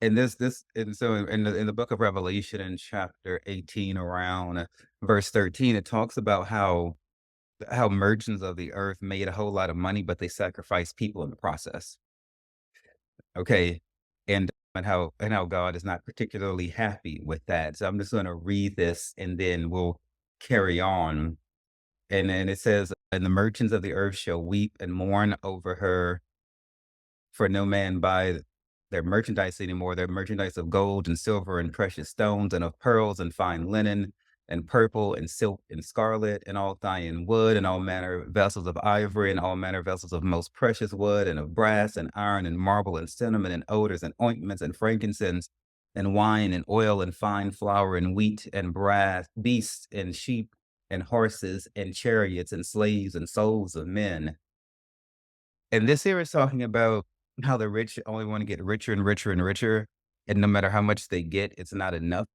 And so in the book of Revelation in chapter 18 around verse 13, it talks about how merchants of the earth made a whole lot of money, but they sacrificed people in the process. Okay. And how God is not particularly happy with that. So I'm just gonna read this and then we'll carry on. And then it says, and the merchants of the earth shall weep and mourn over her, for no man buy their merchandise anymore, their merchandise of gold and silver and precious stones and of pearls and fine linen and purple and silk and scarlet and all fine wood and all manner of vessels of ivory and all manner of vessels of most precious wood and of brass and iron and marble and cinnamon and odors and ointments and frankincense and wine and oil and fine flour and wheat and brass, beasts and sheep and horses and chariots and slaves and souls of men. And this here is talking about how the rich only want to get richer and richer and richer. And no matter how much they get, it's not enough.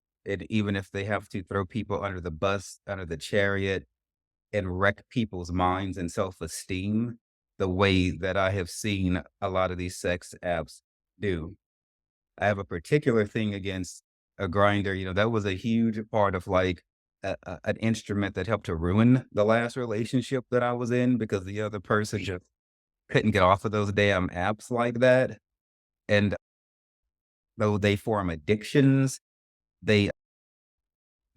Even if they have to throw people under the bus, under the chariot, and wreck people's minds and self esteem, the way that I have seen a lot of these sex apps do. I have a particular thing against a grinder. That was a huge part of like an instrument that helped to ruin the last relationship that I was in because the other person just couldn't get off of those damn apps like that, and though they form addictions, they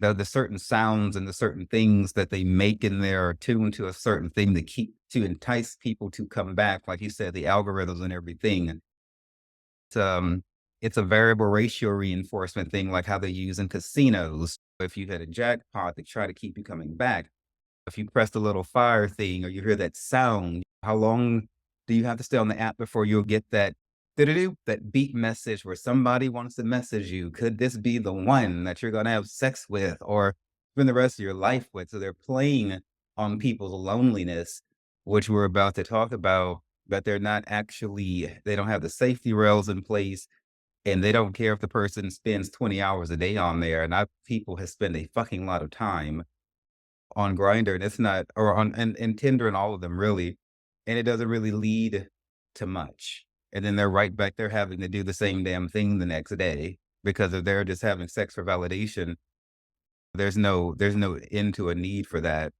the certain sounds and the certain things that they make in there are tuned to a certain thing to entice people to come back, like you said, the algorithms and everything. It's, it's a variable ratio reinforcement thing, like how they use in casinos. If you hit a jackpot, they try to keep you coming back. If you press the little fire thing or you hear that sound, how long do you have to stay on the app before you'll get that doo-doo-doo, that beep message where somebody wants to message you? Could this be the one that you're gonna have sex with or spend the rest of your life with? So they're playing on people's loneliness, which we're about to talk about, but they don't have the safety rails in place and they don't care if the person spends 20 hours a day on there. And people have spent a fucking lot of time on Grindr, and it's not or on and Tinder and all of them really, and it doesn't really lead to much. And then they're right back there having to do the same damn thing the next day because if they're just having sex for validation, there's no end to a need for that.